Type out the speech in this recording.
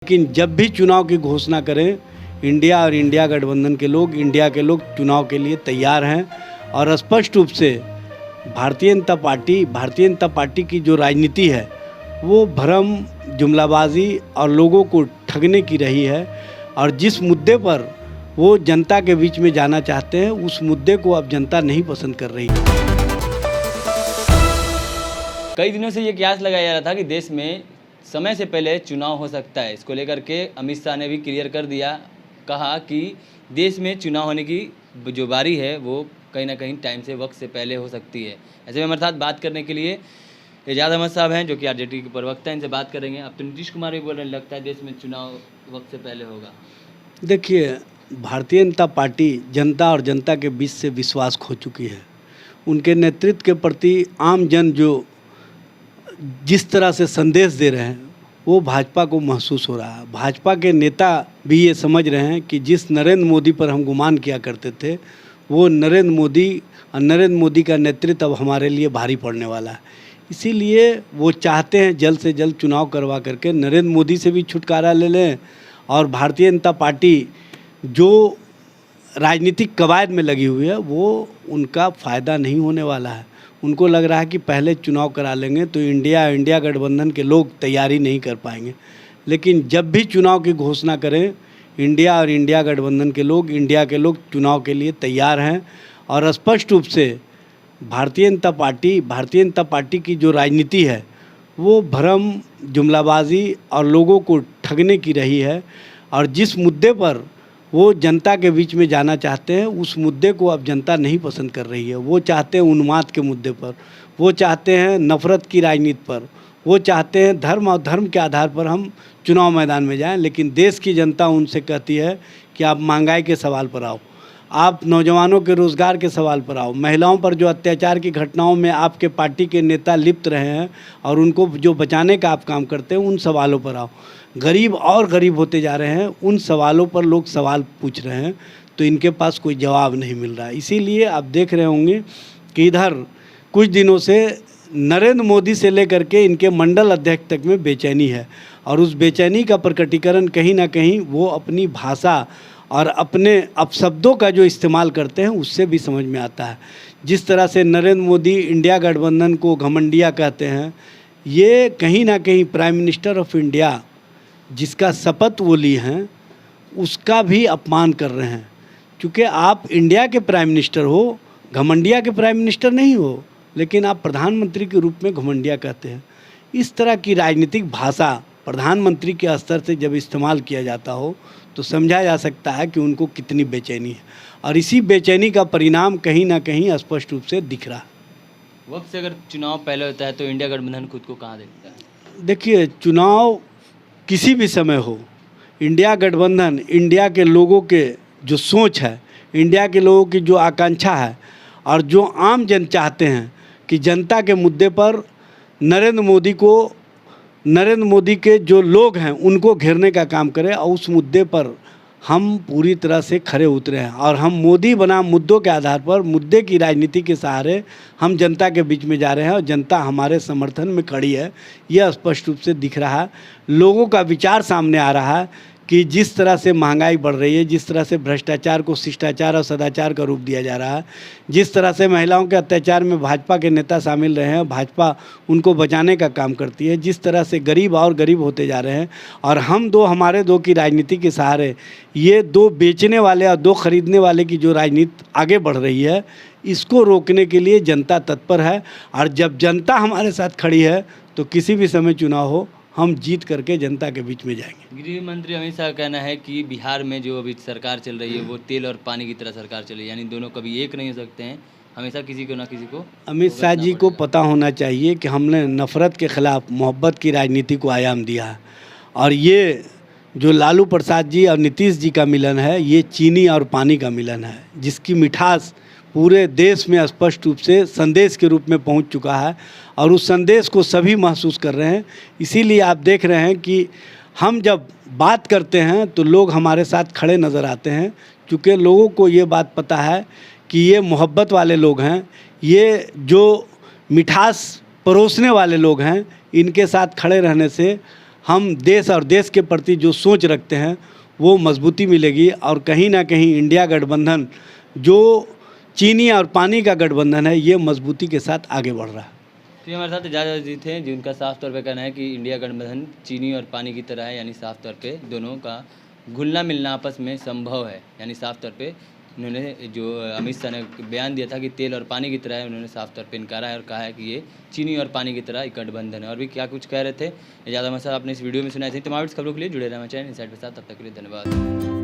लेकिन जब भी चुनाव की घोषणा करें, इंडिया और इंडिया गठबंधन के लोग, इंडिया के लोग चुनाव के लिए तैयार हैं। और स्पष्ट रूप से भारतीय जनता पार्टी की जो राजनीति है वो भ्रम, जुमलाबाजी और लोगों को ठगने की रही है। और जिस मुद्दे पर वो जनता के बीच में जाना चाहते हैं, उस मुद्दे को अब जनता नहीं पसंद कर रही है। कई दिनों से ये कयास लगाया जा रहा था कि देश में समय से पहले चुनाव हो सकता है। इसको लेकर के अमित शाह ने भी क्लियर कर दिया, कहा कि देश में चुनाव होने की जो बारी है वो कहीं ना कहीं टाइम से, वक्त से पहले हो सकती है। ऐसे में हमारे साथ बात करने के लिए एजाज अहमद साहब हैं, जो कि आरजेडी के प्रवक्ता हैं। इनसे बात करेंगे। अब तो नीतीश कुमार भी बोल रहे हैं, लगता है देश में चुनाव वक्त से पहले होगा। देखिए, भारतीय जनता पार्टी जनता और जनता के बीच से विश्वास खो चुकी है। उनके नेतृत्व के प्रति आम जन जो जिस तरह से संदेश दे रहे हैं वो भाजपा को महसूस हो रहा है। भाजपा के नेता भी ये समझ रहे हैं कि जिस नरेंद्र मोदी पर हम गुमान किया करते थे, वो नरेंद्र मोदी का नेतृत्व अब हमारे लिए भारी पड़ने वाला है। इसीलिए वो चाहते हैं जल्द से जल्द चुनाव करवा करके नरेंद्र मोदी से भी छुटकारा ले लें। और भारतीय जनता पार्टी जो राजनीतिक कवायद में लगी हुई है वो उनका फ़ायदा नहीं होने वाला है। उनको लग रहा है कि पहले चुनाव करा लेंगे तो इंडिया गठबंधन के लोग तैयारी नहीं कर पाएंगे। लेकिन जब भी चुनाव की घोषणा करें, इंडिया और इंडिया गठबंधन के लोग, इंडिया के लोग चुनाव के लिए तैयार हैं। और स्पष्ट रूप से भारतीय जनता पार्टी की जो राजनीति है वो भ्रम, जुमलाबाजी और लोगों को ठगने की रही है। और जिस मुद्दे पर वो जनता के बीच में जाना चाहते हैं, उस मुद्दे को अब जनता नहीं पसंद कर रही है। वो चाहते हैं उन्माद के मुद्दे पर, वो चाहते हैं नफ़रत की राजनीति पर, वो चाहते हैं धर्म और धर्म के आधार पर हम चुनाव मैदान में जाएं। लेकिन देश की जनता उनसे कहती है कि आप महंगाई के सवाल पर आओ, आप नौजवानों के रोज़गार के सवाल पर आओ, महिलाओं पर जो अत्याचार की घटनाओं में आपके पार्टी के नेता लिप्त रहे हैं और उनको जो बचाने का आप काम करते हैं, उन सवालों पर आओ। गरीब और गरीब होते जा रहे हैं, उन सवालों पर लोग सवाल पूछ रहे हैं, तो इनके पास कोई जवाब नहीं मिल रहा है। इसीलिए आप देख रहे होंगे कि इधर कुछ दिनों से नरेंद्र मोदी से लेकर के इनके मंडल अध्यक्ष तक में बेचैनी है। और उस बेचैनी का प्रकटीकरण कहीं ना कहीं वो अपनी भाषा और अपने अपशब्दों का जो इस्तेमाल करते हैं उससे भी समझ में आता है। जिस तरह से नरेंद्र मोदी इंडिया गठबंधन को घमंडिया कहते हैं, ये कहीं ना कहीं प्राइम मिनिस्टर ऑफ इंडिया जिसका शपथ वो लिए हैं उसका भी अपमान कर रहे हैं। क्योंकि आप इंडिया के प्राइम मिनिस्टर हो, घमंडिया के प्राइम मिनिस्टर नहीं हो, लेकिन आप प्रधानमंत्री के रूप में घमंडिया कहते हैं। इस तरह की राजनीतिक भाषा प्रधानमंत्री के स्तर से जब इस्तेमाल किया जाता हो तो समझा जा सकता है कि उनको कितनी बेचैनी है। और इसी बेचैनी का परिणाम कहीं ना कहीं स्पष्ट रूप से दिख रहा है। वक्त से अगर चुनाव पहले होता है तो इंडिया गठबंधन खुद को कहाँ देखता है? देखिए, चुनाव किसी भी समय हो, इंडिया गठबंधन इंडिया के लोगों के जो सोच है, इंडिया के लोगों की जो आकांक्षा है और जो आम जन चाहते हैं कि जनता के मुद्दे पर नरेंद्र मोदी के जो लोग हैं उनको घेरने का काम करें, और उस मुद्दे पर हम पूरी तरह से खरे उतरे हैं। और हम मोदी बनाम मुद्दों के आधार पर, मुद्दे की राजनीति के सहारे हम जनता के बीच में जा रहे हैं और जनता हमारे समर्थन में खड़ी है। यह स्पष्ट रूप से दिख रहा है। लोगों का विचार सामने आ रहा है कि जिस तरह से महंगाई बढ़ रही है, जिस तरह से भ्रष्टाचार को शिष्टाचार और सदाचार का रूप दिया जा रहा है, जिस तरह से महिलाओं के अत्याचार में भाजपा के नेता शामिल रहे हैं, भाजपा उनको बचाने का काम करती है, जिस तरह से गरीब और गरीब होते जा रहे हैं, और हमारे दो की राजनीति के सहारे ये दो बेचने वाले और दो खरीदने वाले की जो राजनीति आगे बढ़ रही है, इसको रोकने के लिए जनता तत्पर है। और जब जनता हमारे साथ खड़ी है तो किसी भी समय चुनाव हो, हम जीत करके जनता के बीच में जाएंगे। गृह मंत्री अमित शाह का कहना है कि बिहार में जो अभी सरकार चल रही है वो तेल और पानी की तरह सरकार चल रही है, यानी दोनों कभी एक नहीं हो सकते हैं, हमेशा किसी को ना किसी को। अमित शाह जी को पता होना चाहिए कि हमने नफ़रत के ख़िलाफ़ मोहब्बत की राजनीति को आयाम दिया है। और ये जो लालू प्रसाद जी और नीतीश जी का मिलन है, ये चीनी और पानी का मिलन है, जिसकी मिठास पूरे देश में स्पष्ट रूप से संदेश के रूप में पहुंच चुका है। और उस संदेश को सभी महसूस कर रहे हैं। इसीलिए आप देख रहे हैं कि हम जब बात करते हैं तो लोग हमारे साथ खड़े नज़र आते हैं, क्योंकि लोगों को ये बात पता है कि ये मोहब्बत वाले लोग हैं, ये जो मिठास परोसने वाले लोग हैं, इनके साथ खड़े रहने से हम देश और देश के प्रति जो सोच रखते हैं वो मजबूती मिलेगी और कहीं ना कहीं इंडिया गठबंधन जो चीनी और पानी का गठबंधन है ये मजबूती के साथ आगे बढ़ रहा है। तो ये हमारे साथ एजाज अजीत हैं जिनका साफ तौर पे कहना है कि इंडिया गठबंधन चीनी और पानी की तरह है, यानी साफ तौर पे दोनों का घुलना मिलना आपस में संभव है। यानी साफ तौर पे उन्होंने जो अमित शाह ने बयान दिया था कि तेल और पानी की तरह है, उन्होंने साफ तौर पे इनकारा है और कहा है कि ये चीनी और पानी की तरह एक गठबंधन है। और भी क्या कुछ कह रहे थे एजाज अहमद साहब आपने इस वीडियो में सुनाए थे। तमाम खबरों के लिए जुड़े रहना चाहिए इनसाइड के साथ। तब तक के लिए धन्यवाद।